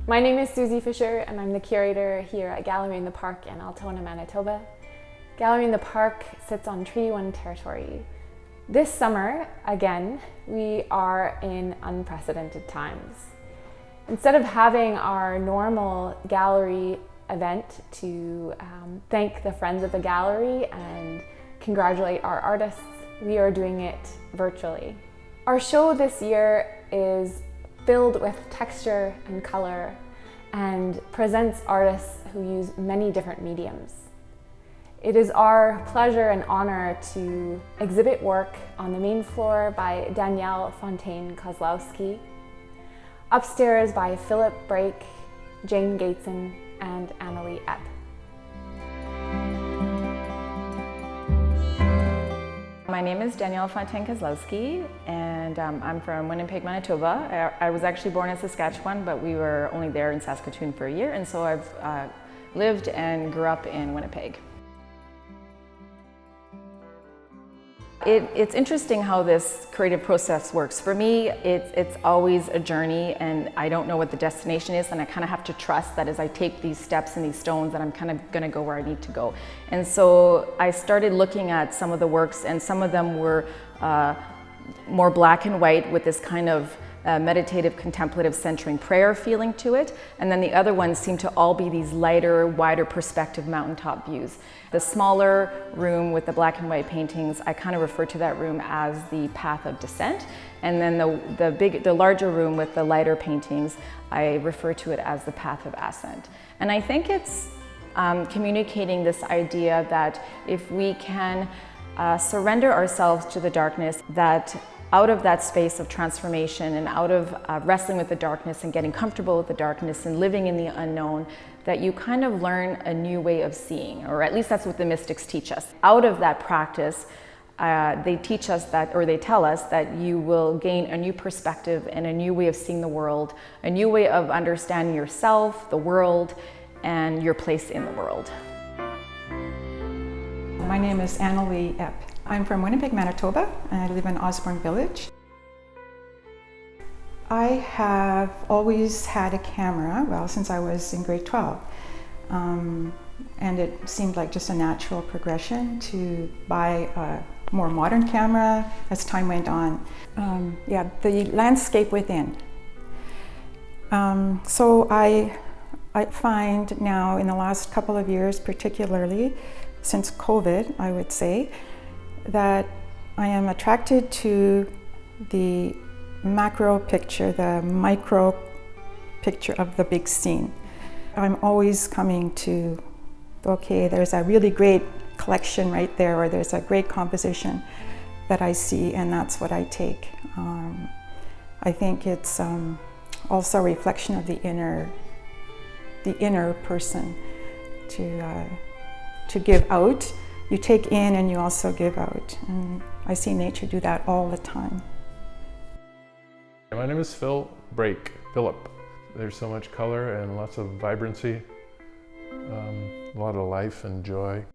My name is Susie Fisher and I'm the curator here at Gallery in the Park in Altona, Manitoba. Gallery in the Park sits on Treaty 1 territory. This summer, again, we are in unprecedented times. Instead of having our normal gallery event to thank the friends of the gallery and congratulate our artists, we are doing it virtually. Our show this year is filled with texture and color and presents artists who use many different mediums. It is our pleasure and honor to exhibit work on the main floor by Danielle Fontaine Koslowsky, upstairs by Philip Brake, Jane Gateson, and Anneli Epp. My name is Danielle Fontaine Koslowsky, and I'm from Winnipeg, Manitoba. I was actually born in Saskatchewan, but we were only there in Saskatoon for a year, and so I've lived and grew up in Winnipeg. It's interesting how this creative process works. For me, it's always a journey, and I don't know what the destination is, and I kind of have to trust that as I take these steps and these stones that I'm kind of going to go where I need to go. And so I started looking at some of the works, and some of them were more black and white with this kind of meditative, contemplative, centering prayer feeling to it. And then the other ones seem to all be these lighter, wider perspective mountaintop views. The smaller room with the black and white paintings, I kind of refer to that room as the path of descent. And then the larger room with the lighter paintings, I refer to it as the path of ascent. And I think it's communicating this idea that if we can surrender ourselves to the darkness, that out of that space of transformation and out of wrestling with the darkness and getting comfortable with the darkness and living in the unknown, that you kind of learn a new way of seeing, or at least that's what the mystics teach us. Out of that practice, they teach us that, or they tell us that you will gain a new perspective and a new way of seeing the world, a new way of understanding yourself, the world, and your place in the world. My name is Anneli Epp. I'm from Winnipeg, Manitoba, and I live in Osborne Village. I have always had a camera, well, since I was in grade 12. And it seemed like just a natural progression to buy a more modern camera as time went on. The landscape within. So I find now in the last couple of years, particularly since COVID, I would say, that I am attracted to the macro picture, the micro picture of the big scene. I'm always coming to, okay, there's a really great collection right there, or there's a great composition that I see, and that's what I take. I think it's also a reflection of the inner person to give out. You take in and you also give out. And I see nature do that all the time. My name is Philip. There's so much color and lots of vibrancy, a lot of life and joy.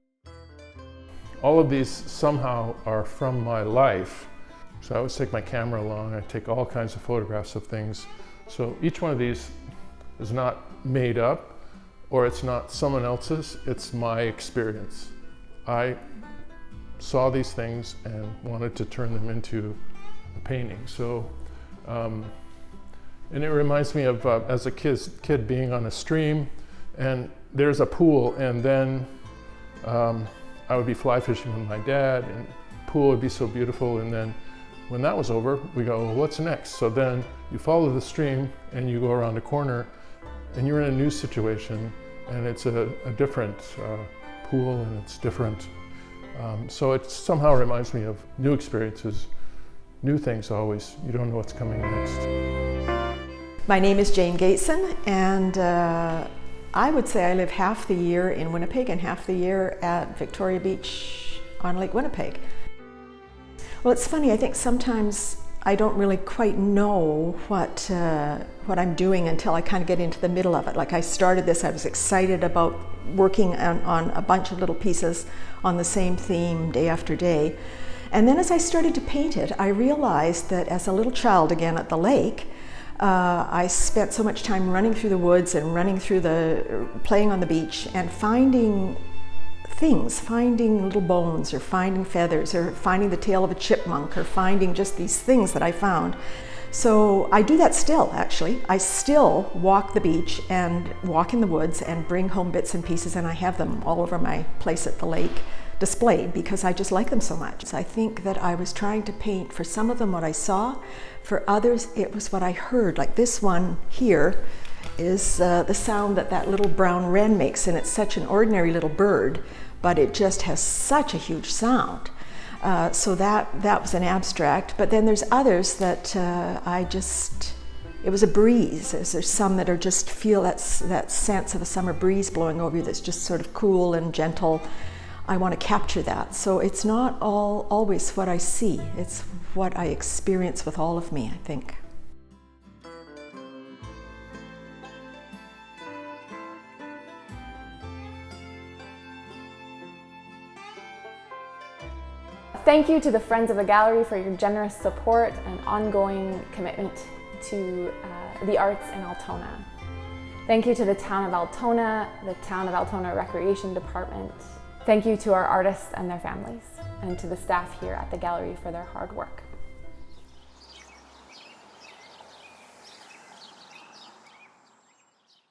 All of these somehow are from my life. So I always take my camera along. I take all kinds of photographs of things. So each one of these is not made up, or it's not someone else's, it's my experience. I saw these things and wanted to turn them into a painting. So, and it reminds me of as a kid being on a stream, and there's a pool, and then I would be fly fishing with my dad, and the pool would be so beautiful, and then when that was over, we go, well, what's next? So then you follow the stream and you go around a corner, and you're in a new situation, and it's a different pool, and it's different. So it somehow reminds me of new experiences, new things always. You don't know what's coming next. My name is Jane Gateson, and I would say I live half the year in Winnipeg and half the year at Victoria Beach on Lake Winnipeg. Well, it's funny, I think sometimes I don't really quite know what I'm doing until I kind of get into the middle of it. Like I started this, I was excited about working on a bunch of little pieces on the same theme day after day. And then as I started to paint it, I realized that as a little child again at the lake, I spent so much time running through the woods and playing on the beach and finding things, finding little bones or finding feathers or finding the tail of a chipmunk or finding just these things that I found. So I do that still, actually. I still walk the beach and walk in the woods and bring home bits and pieces, and I have them all over my place at the lake displayed because I just like them so much. I think that I was trying to paint for some of them what I saw, for others it was what I heard. Like this one here is the sound that little brown wren makes, and it's such an ordinary little bird, but it just has such a huge sound. So that was an abstract, but then there's others that it was a breeze. There's some that are just feel that sense of a summer breeze blowing over you that's just sort of cool and gentle. I want to capture that. So it's not always what I see, it's what I experience with all of me, I think. Thank you to the Friends of the Gallery for your generous support and ongoing commitment to the arts in Altona. Thank you to the Town of Altona, the Town of Altona Recreation Department. Thank you to our artists and their families, and to the staff here at the gallery for their hard work.